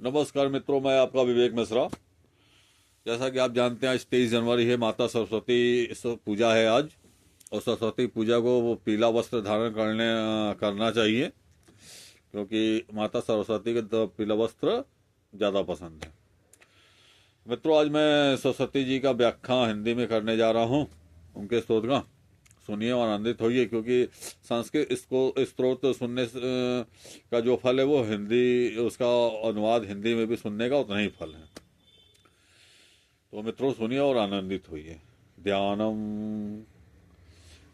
नमस्कार मित्रों, मैं आपका विवेक मिश्रा। जैसा कि आप जानते हैं, आज 23 जनवरी है, माता सरस्वती पूजा है आज। और सरस्वती पूजा को वो पीला वस्त्र धारण करना चाहिए, क्योंकि माता सरस्वती के तो पीला वस्त्र ज़्यादा पसंद है। मित्रों, आज मैं सरस्वती जी का व्याख्या हिंदी में करने जा रहा हूँ, उनके स्तोत्र का। सुनिए और आनंदित होइए, क्योंकि संस्कृत इसको स्त्रोत सुनने का जो फल है वो हिंदी, उसका अनुवाद हिंदी में भी सुनने का उतना ही फल है। तो मित्रों, सुनिए और आनंदित होइए। ध्यानम।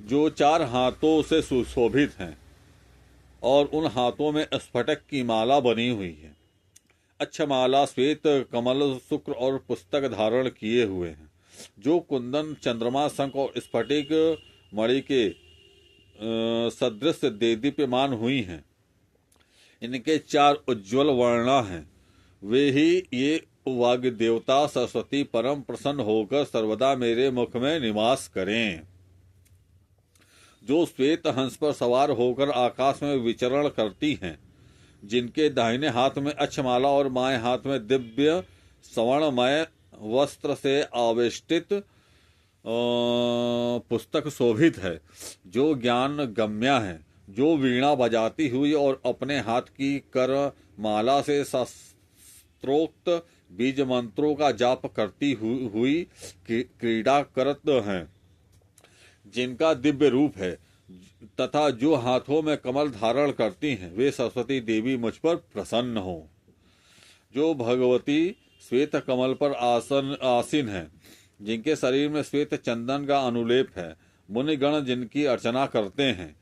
जो चार हाथों से सुशोभित हैं और उन हाथों में स्फटिक की माला बनी हुई है, अक्षमाला, श्वेत कमल, शुक्र और पुस्तक धारण किए हुए हैं, जो कुंदन, चंद्रमा, शंख और स्फटिक मणि के सदृश देदीप्यमान हुई हैं, इनके चार उज्ज्वल वर्णा हैं, वे ही ये वाग्देवता देवता सरस्वती परम प्रसन्न होकर सर्वदा मेरे मुख में निवास करें। जो श्वेत हंस पर सवार होकर आकाश में विचरण करती हैं, जिनके दाहिने हाथ में अक्षमाला और बाएं हाथ में दिव्य स्वर्णमय वस्त्र से आवेष्टित पुस्तक शोभित है, जो ज्ञान गम्या है, जो वीणा बजाती हुई और अपने हाथ की कर माला से शास्त्रोक्त बीज मंत्रों का जाप करती हुई क्रीड़ा करत हैं, जिनका दिव्य रूप है, तथा जो हाथों में कमल धारण करती हैं, वे सरस्वती देवी मुझ पर प्रसन्न हो। जो भगवती श्वेत कमल पर आसीन है, जिनके शरीर में श्वेत चंदन का अनुलेप है, मुनिगण जिनकी अर्चना करते हैं,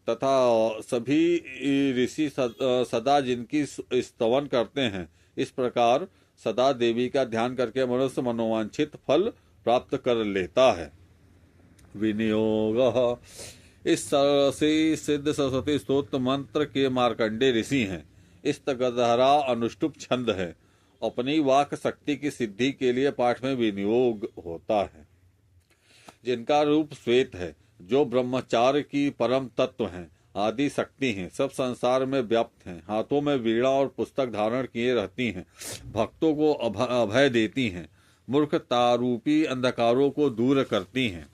तथा सभी ऋषि सदा जिनकी स्तवन करते हैं, इस प्रकार सदा देवी का ध्यान करके मनुष्य मनोवांछित फल प्राप्त कर लेता है। विनियोग। इस से सिद्ध सरस्वती स्तोत्र मंत्र के मार्कंडे ऋषि हैं। इस गहरा अनुष्टुप छंद है। अपनी वाक शक्ति की सिद्धि के लिए पाठ में विनियोग होता है। जिनका रूप श्वेत है, जो ब्रह्मचार्य की परम तत्व हैं, आदि शक्ति हैं, सब संसार में व्याप्त हैं, हाथों में वीणा और पुस्तक धारण किए रहती हैं, भक्तों को अभय देती हैं, मूर्खतारूपी अंधकारों को दूर करती हैं,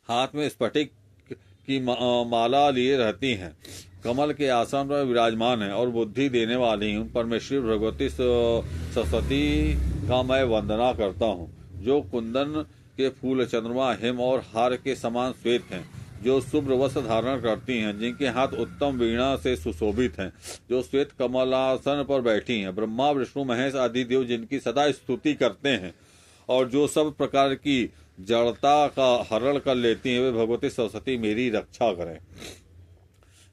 हाथ में स्फटिक की माला लिए रहती हैं, कमल के आसन पर विराजमान है और बुद्धि देने वाली हूँ परमेश्वरी भगवती सरस्वती का मैं वंदना करता हूँ, जो कुंदन के फूल, चंद्रमा, हिम और हार के समान श्वेत हैं, जो शुभ्र वस्त्र धारण करती हैं, जिनके हाथ उत्तम वीणा से सुशोभित हैं, जो श्वेत कमलासन पर बैठी हैं, ब्रह्मा, विष्णु, महेश आदि देव जिनकी सदा स्तुति करते हैं, और जो सब प्रकार की जड़ता का हरण कर लेती हैं, वे भगवती सरस्वती मेरी रक्षा करें।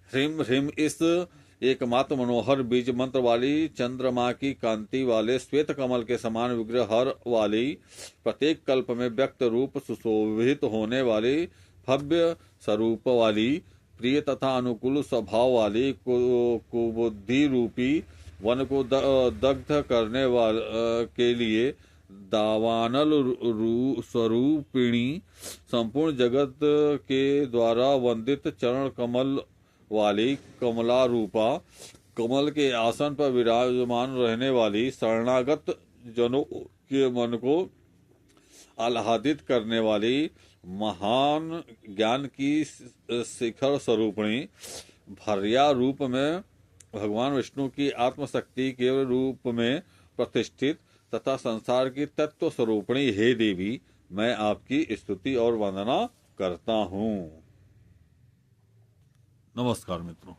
ह्रीम ह्रीम। इस एकमात्र मनोहर बीज मंत्र वाली, चंद्रमा की कांति वाले, श्वेत कमल के समान विग्रह हर वाली, प्रत्येक कल्प में व्यक्त रूप सुशोभित होने वाली, भव्य स्वरूप वाली, प्रिय तथा अनुकूल स्वभाव वाली, कुबुद्धि रूपी वन को दग्ध करने के लिए दावानल स्वरूपिणी, संपूर्ण जगत के द्वारा वंदित चरण कमल वाली, कमला रूपा, कमल के आसन पर विराजमान रहने वाली, शरणागत जनों के मन को आह्लादित करने वाली, महान ज्ञान की शिखर स्वरूपिणी, भर्या रूप में भगवान विष्णु की आत्मशक्ति के रूप में प्रतिष्ठित तथा संसार की तत्व स्वरूपिणी हे देवी, मैं आपकी स्तुति और वंदना करता हूँ। नमस्कार मित्रों।